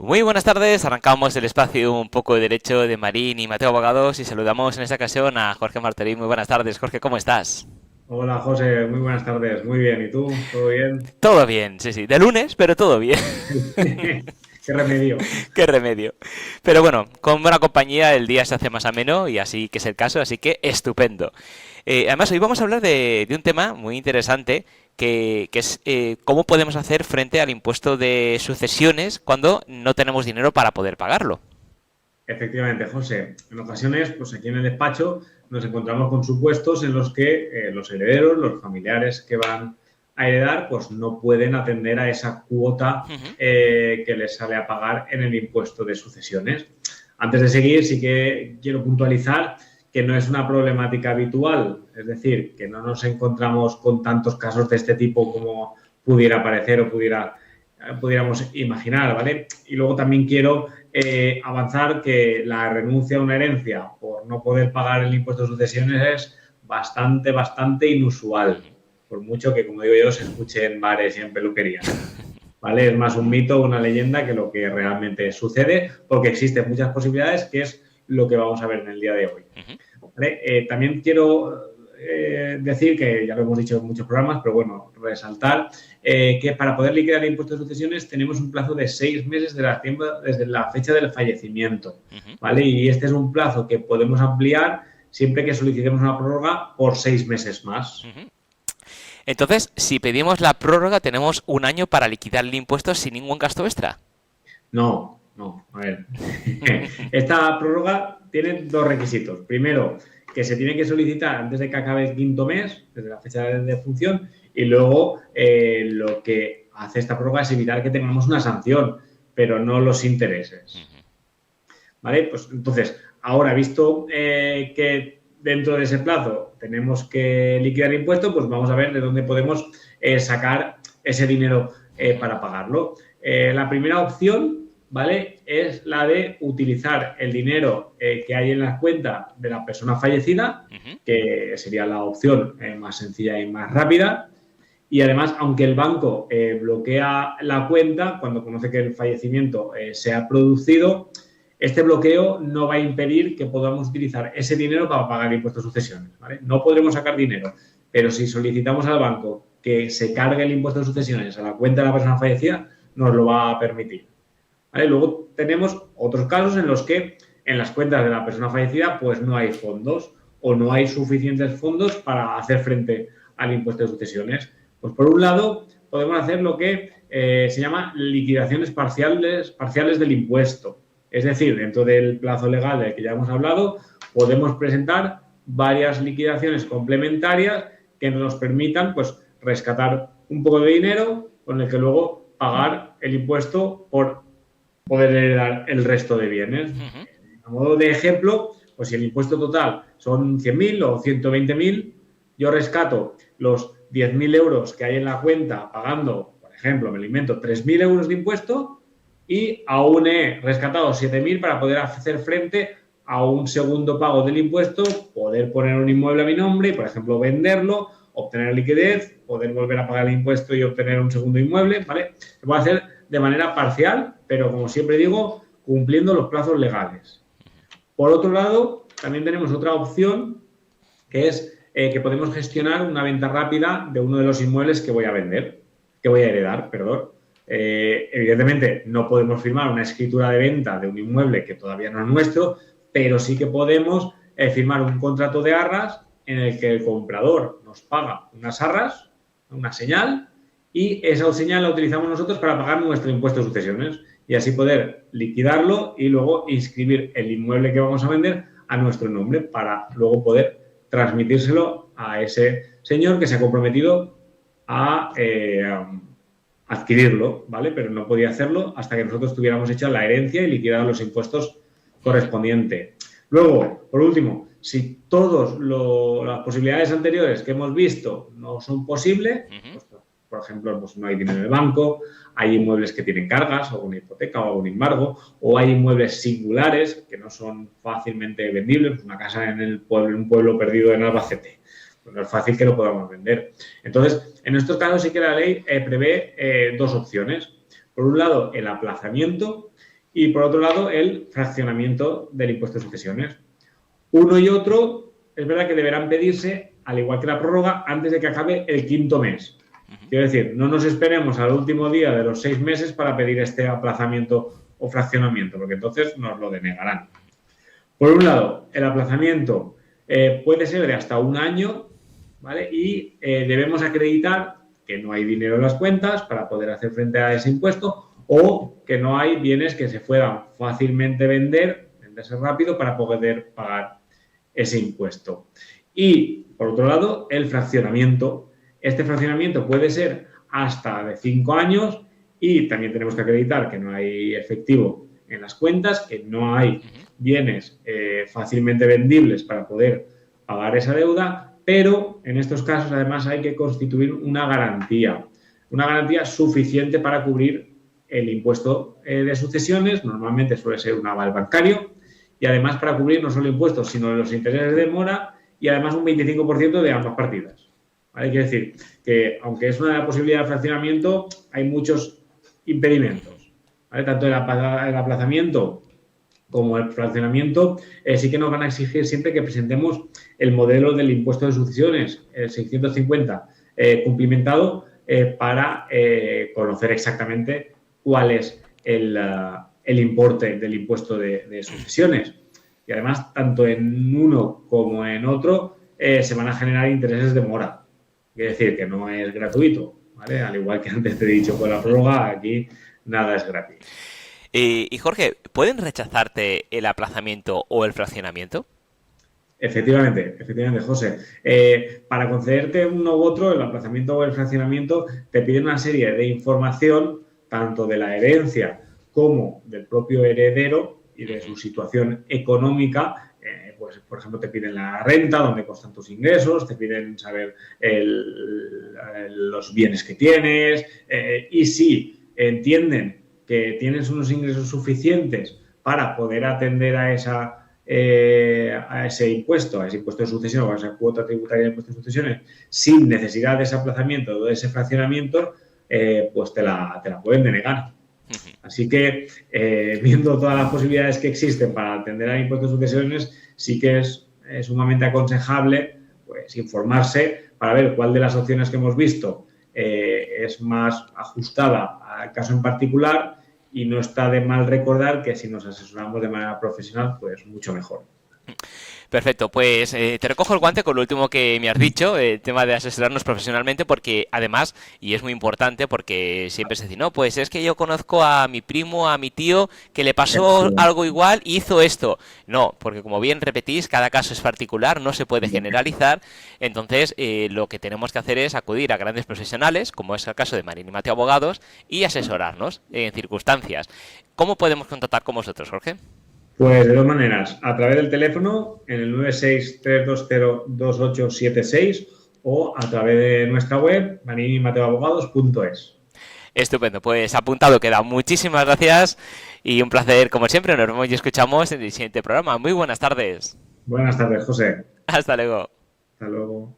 Muy buenas tardes, arrancamos el espacio Un poco de Derecho de Marín y Mateo Abogados y saludamos en esta ocasión a Jorge Martelly. Muy buenas tardes, Jorge, ¿cómo estás? Hola José, muy buenas tardes. Muy bien, ¿y tú? ¿Todo bien? Todo bien, sí, sí, de lunes, pero todo bien. ¿Qué remedio? Qué remedio. Pero bueno, con buena compañía el día se hace más ameno y así que es el caso, así que estupendo. Además, hoy vamos a hablar de un tema muy interesante que es cómo podemos hacer frente al impuesto de sucesiones cuando no tenemos dinero para poder pagarlo. Efectivamente, José. En ocasiones, pues aquí en el despacho nos encontramos con supuestos en los que los herederos, los familiares que van a heredar, pues no pueden atender a esa cuota Ujú. que les sale a pagar en el impuesto de sucesiones. Antes de seguir, sí que quiero puntualizar que no es una problemática habitual, es decir, que no nos encontramos con tantos casos de este tipo como pudiera parecer o pudiéramos imaginar, ¿vale? Y luego también quiero avanzar que la renuncia a una herencia por no poder pagar el impuesto de sucesiones es bastante inusual, por mucho que, como digo yo, se escuche en bares y en peluquerías. ¿Vale? Es más un mito, una leyenda que lo que realmente sucede, porque existen muchas posibilidades, que es lo que vamos a ver en el día de hoy. Ujú. ¿Vale? También quiero decir, que ya lo hemos dicho en muchos programas, pero bueno, resaltar que para poder liquidar el impuesto de sucesiones tenemos un plazo de 6 meses desde la fecha del fallecimiento. Ujú. ¿Vale? Y este es un plazo que podemos ampliar siempre que solicitemos una prórroga por 6 meses más. Ujú. Entonces, si pedimos la prórroga, tenemos un año para liquidar el impuesto sin ningún gasto extra. No, a ver. Esta prórroga tiene dos requisitos. Primero, que se tiene que solicitar antes de que acabe el quinto mes, desde la fecha de función, y luego lo que hace esta prórroga es evitar que tengamos una sanción, pero no los intereses. Ujú. ¿Vale? Pues entonces, ahora visto que dentro de ese plazo tenemos que liquidar el impuesto, pues vamos a ver de dónde podemos sacar ese dinero Ujú. para pagarlo. La primera opción, ¿vale? Es la de utilizar el dinero que hay en la cuenta de la persona fallecida, Ujú. que sería la opción más sencilla y más rápida. Y además, aunque el banco bloquea la cuenta cuando conoce que el fallecimiento se ha producido, este bloqueo no va a impedir que podamos utilizar ese dinero para pagar impuestos de sucesiones. ¿Vale? No podremos sacar dinero, pero si solicitamos al banco que se cargue el impuesto de sucesiones a la cuenta de la persona fallecida, nos lo va a permitir. ¿Vale? Luego tenemos otros casos en los que en las cuentas de la persona fallecida pues no hay fondos o no hay suficientes fondos para hacer frente al impuesto de sucesiones. Pues por un lado podemos hacer lo que se llama liquidaciones parciales del impuesto. Es decir, dentro del plazo legal del que ya hemos hablado, podemos presentar varias liquidaciones complementarias que nos permitan pues, rescatar un poco de dinero con el que luego pagar el impuesto por poder heredar el resto de bienes. Ujú. A modo de ejemplo, pues si el impuesto total son 100.000 o 120.000, yo rescato los 10.000 euros que hay en la cuenta pagando, por ejemplo, me lo invento, 3.000 euros de impuesto y aún he rescatado 7.000 para poder hacer frente a un segundo pago del impuesto, poder poner un inmueble a mi nombre y, por ejemplo, venderlo, obtener liquidez, poder volver a pagar el impuesto y obtener un segundo inmueble, ¿vale? Se puede hacer de manera parcial, pero como siempre digo, cumpliendo los plazos legales. Por otro lado, también tenemos otra opción que es que podemos gestionar una venta rápida de uno de los inmuebles que voy a vender, que voy a heredar, perdón. Evidentemente, no podemos firmar una escritura de venta de un inmueble que todavía no es nuestro, pero sí que podemos firmar un contrato de arras en el que el comprador nos paga unas arras, una señal, y esa señal la utilizamos nosotros para pagar nuestro impuesto de sucesiones y así poder liquidarlo y luego inscribir el inmueble que vamos a vender a nuestro nombre para luego poder transmitírselo a ese señor que se ha comprometido a adquirirlo, ¿vale? Pero no podía hacerlo hasta que nosotros tuviéramos hecha la herencia y liquidado los impuestos Ujú. correspondientes. Luego, por último, si todas las posibilidades anteriores que hemos visto no son posibles, Ujú. pues, por ejemplo, pues no hay dinero en el banco, hay inmuebles que tienen cargas, o una hipoteca o algún embargo, o hay inmuebles singulares que no son fácilmente vendibles, pues una casa en el pueblo, en un pueblo perdido en Albacete. Pues no es fácil que lo podamos vender. Entonces, en estos casos sí que la ley prevé dos opciones. Por un lado, el aplazamiento y por otro lado el fraccionamiento del impuesto de sucesiones. Uno y otro es verdad que deberán pedirse, al igual que la prórroga, antes de que acabe el 5.º mes. Quiero decir, no nos esperemos al último día de los 6 meses para pedir este aplazamiento o fraccionamiento, porque entonces nos lo denegarán. Por un lado, el aplazamiento puede ser de hasta 1 año, ¿vale? Y debemos acreditar que no hay dinero en las cuentas para poder hacer frente a ese impuesto o que no hay bienes que se puedan fácilmente venderse rápido para poder pagar ese impuesto. Y, por otro lado, el fraccionamiento. Este fraccionamiento puede ser hasta de 5 años y también tenemos que acreditar que no hay efectivo en las cuentas, que no hay bienes fácilmente vendibles para poder pagar esa deuda, pero en estos casos además hay que constituir una garantía suficiente para cubrir el impuesto de sucesiones, normalmente suele ser un aval bancario, y además para cubrir no solo impuestos, sino los intereses de mora y además un 25% de ambas partidas. ¿Vale? Quiere decir que, aunque es una posibilidad de fraccionamiento, hay muchos impedimentos. ¿Vale? Tanto el aplazamiento como el fraccionamiento sí que nos van a exigir siempre que presentemos el modelo del impuesto de sucesiones, el 650, cumplimentado para conocer exactamente cuál es el importe del impuesto de sucesiones. Y además, tanto en uno como en otro, se van a generar intereses de mora. Quiere decir que no es gratuito, ¿vale? Al igual que antes te he dicho con la prórroga, aquí nada es gratis. Y Jorge, ¿pueden rechazarte el aplazamiento o el fraccionamiento? Efectivamente, José. Para concederte uno u otro, el aplazamiento o el fraccionamiento, te piden una serie de información, tanto de la herencia como del propio heredero y de su situación económica. Pues, por ejemplo, te piden la renta, dónde constan tus ingresos, te piden saber los bienes que tienes y si entienden que tienes unos ingresos suficientes para poder atender a ese impuesto de sucesión o a esa cuota tributaria de impuesto de sucesiones sin necesidad de ese aplazamiento o de ese fraccionamiento, pues te la pueden denegar. Así que, viendo todas las posibilidades que existen para atender al impuesto de sucesiones, sí que es sumamente aconsejable pues, informarse para ver cuál de las opciones que hemos visto es más ajustada al caso en particular, y no está de mal recordar que si nos asesoramos de manera profesional, pues mucho mejor. Perfecto, pues te recojo el guante con lo último que me has dicho, el tema de asesorarnos profesionalmente, porque además, y es muy importante, porque siempre se dice, no, pues es que yo conozco a mi primo, a mi tío, que le pasó algo igual y hizo esto. No, porque como bien repetís, cada caso es particular, no se puede generalizar, entonces lo que tenemos que hacer es acudir a grandes profesionales, como es el caso de Marín y Mateo Abogados, y asesorarnos en circunstancias. ¿Cómo podemos contactar con vosotros, Jorge? Pues de dos maneras, a través del teléfono en el 963202876 o a través de nuestra web marinimateoabogados.es. Estupendo, pues apuntado queda. Muchísimas gracias y un placer, como siempre. Nos vemos y escuchamos en el siguiente programa. Muy buenas tardes. Buenas tardes, José. Hasta luego. Hasta luego.